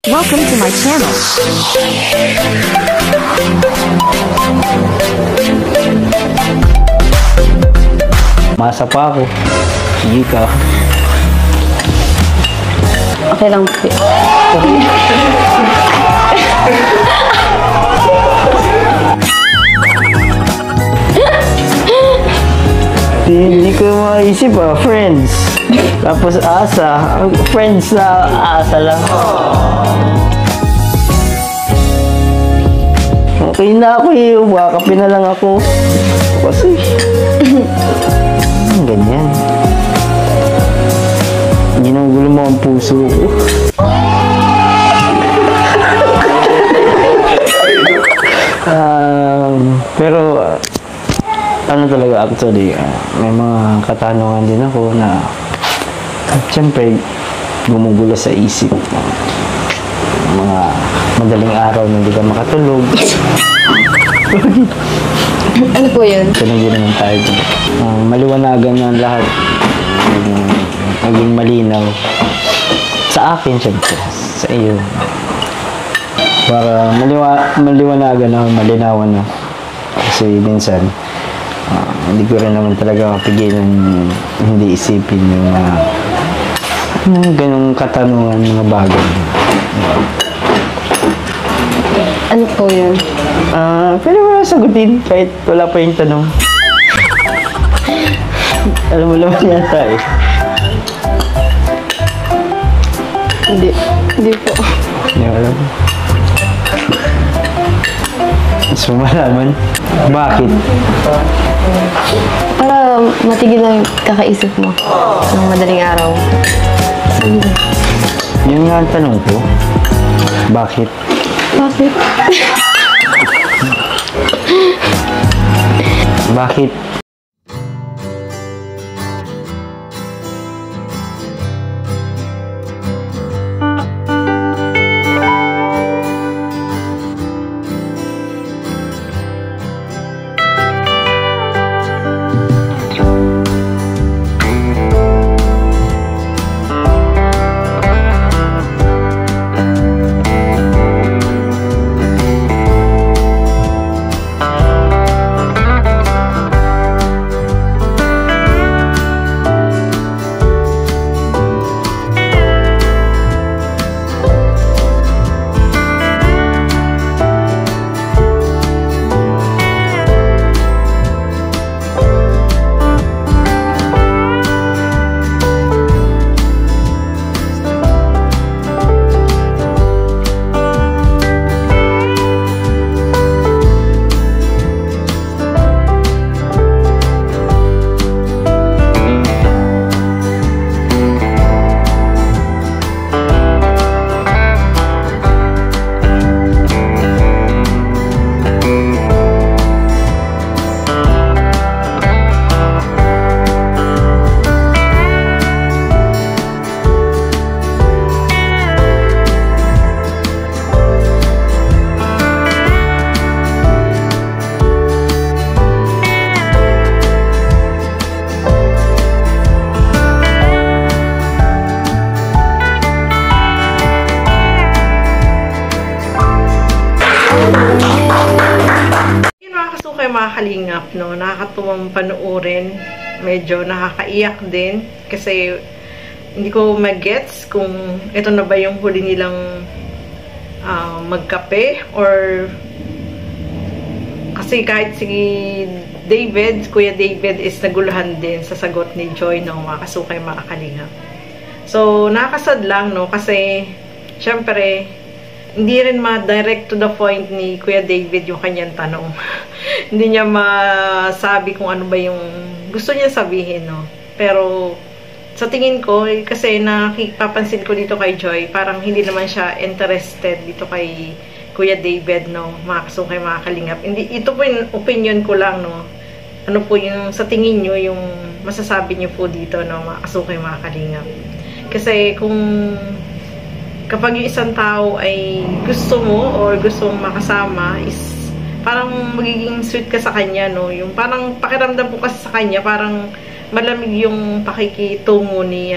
Welcome to my channel. Masa pa ako. Sige ka. Okay lang po. Hindi ko maisip friends. Tapos asa. Friends na asa lang. Okay na ako eh. Wakapin na lang ako. Kasi ganyan. Ginugulo mo ang puso ko. Pero ano talaga actually, may mga katanungan din ako na siyempre gumugulo sa isip. Mga madaling araw na hindi ka makatulog. Ano po yun? Ito lang din naman tayo. Maliwanagan ng lahat. Maging malinaw. Sa akin, siyempre. Sa iyo. Para maliwanagan na, malinawan na. Kasi minsan, hindi ko rin naman talaga mapigilan hindi isipin yung ganong katanungan, mga bagay. Ano po yun? Pwede mo na sagutin kahit wala pa yung tanong. Alam mo naman yata eh. Hindi po. Hindi ko alam. Gusto mo malaman? Bakit? Para matigil lang yung kakaisip mo ng madaling araw. Yun nga ang tanong ko. Bakit? Bakit? Bakit? Mga kalingap, no? Nakakatuwang panoorin. Medyo nakakaiyak din. Kasi hindi ko mag-gets kung ito na ba yung huli nilang magkape or kasi kahit si David, Kuya David is naguluhan din sa sagot ni Joy ng mga kasukay mga kalingap. So, nakakasad lang, no? Kasi syempre hindi rin ma-direct to the point ni Kuya David yung kanyang tanong. Hindi niya masabi kung ano ba yung gusto niya sabihin, no? Pero, sa tingin ko, kasi nakipapansin ko dito kay Joy, parang hindi naman siya interested dito kay Kuya David, no? Mga kasukay, mga kalingap. Ito po yung opinion ko lang, no? Ano po yung sa tingin nyo, yung masasabi nyo po dito, no? Mga kasukay, mga kalingap. Kasi kung kapag yung isang tao ay gusto mo or gusto mong makasama is parang magiging sweet ka sa kanya, no? Yung parang pakiramdam po kasi sa kanya, parang malamig yung pakikitungo ni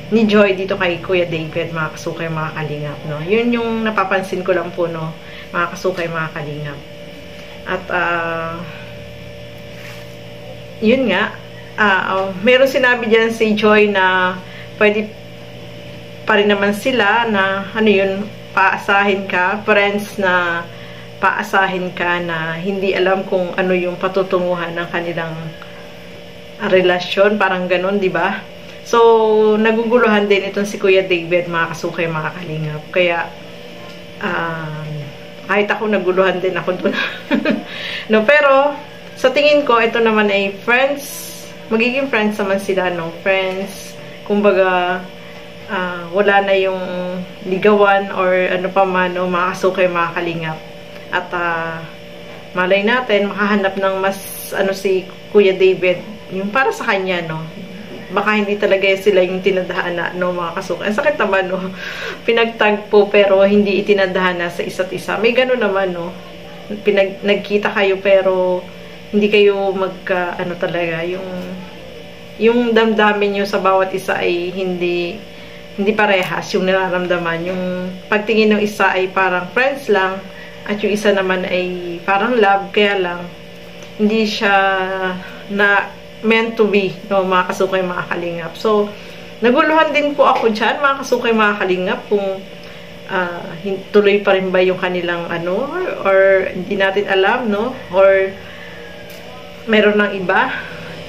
ni Joy dito kay Kuya David, mga kasukay, mga kalingap, no? Yun yung napapansin ko lang po, no, mga kasukay, mga kalingap. At, yun nga, meron sinabi dyan si Joy na pwede pa rin naman sila na, ano yun, paasahin ka, friends na paasahin ka na hindi alam kung ano yung patutunguhan ng kanilang relasyon, parang ganun, di ba? So, naguguluhan din itong si Kuya David, mga kasukay, mga kalingap. Kaya, kahit ako, naguluhan din ako dun. No, pero, sa tingin ko, ito naman ay friends. Magiging friends naman sila, no? Friends. Kumbaga, wala na yung ligawan or ano pa man, no? Mga kasukay, mga kalingap. At, malay natin, makahanap ng mas, ano, si Kuya David, yung para sa kanya, no? Baka hindi talaga sila yung tinadhana, no, mga kasukay. Ang sakit naman, no? Pinagtagpo pero hindi itinadhana sa isa't isa. May gano'n naman, no? Nagkita kayo pero hindi kayo ano talaga, yung damdamin nyo sa bawat isa ay hindi parehas yung nararamdaman. Yung pagtingin ng isa ay parang friends lang at yung isa naman ay parang love, kaya lang hindi siya na meant to be, no, mga kasukay, mga kalingap. So, naguluhan din po ako dyan, mga kasukay, mga kalingap, kung tuloy pa rin ba yung kanilang ano, or hindi natin alam, no, or meron ng iba.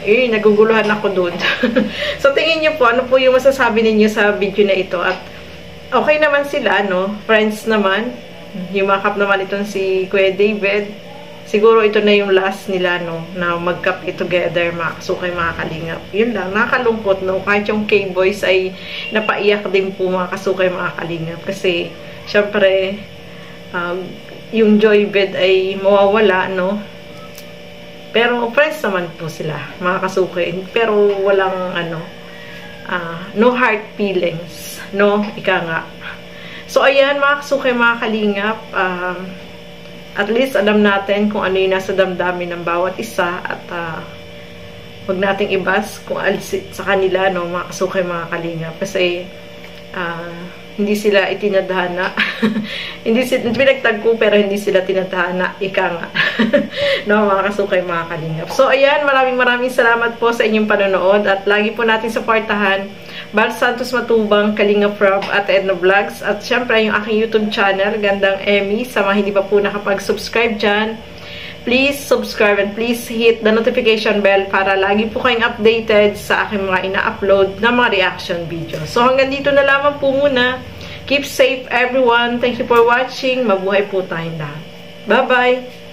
Naguguluhan ako doon. So, tingin nyo po, ano po yung masasabi ninyo sa video na ito? At okay naman sila, no, friends naman, yumakap naman itong si Kuya David. Siguro ito na yung last nila, no, na magkape together, mga kasukay, mga kalingap. Yun lang, nakakalungkot, no, kahit yung K-Boys ay napaiyak din po, mga kasukay, mga kalingap. Kasi, syempre, yung Joybed ay mawawala, no. Pero, friends naman po sila, mga kasukay. Pero, walang, ano, no hard feelings, no, ika nga. So, ayan, mga kasukay, mga kalingap, at least alam natin kung ano yung nasa damdamin ng bawat isa at wag nating ibas kung alisit sa kanila, no, mga kasukay, mga kalingap. Kasi hindi sila itinadhana. Hindi sila pinagtagpo pero hindi sila tinadhana. Ika nga. No, mga kasukay, mga kalingap. So, ayan, maraming salamat po sa inyong panonood at lagi po natin supportahan Bal Santos Matubang, Kalingap Rob at Edna Vlogs. At syempre, yung aking YouTube channel, Gandang Emmy. Sa mga hindi pa po nakapag-subscribe dyan, please subscribe and please hit the notification bell para lagi po kayong updated sa aking mga ina-upload na mga reaction video. So, hanggang dito na lamang po muna. Keep safe, everyone. Thank you for watching. Mabuhay po tayong lahat. Bye-bye!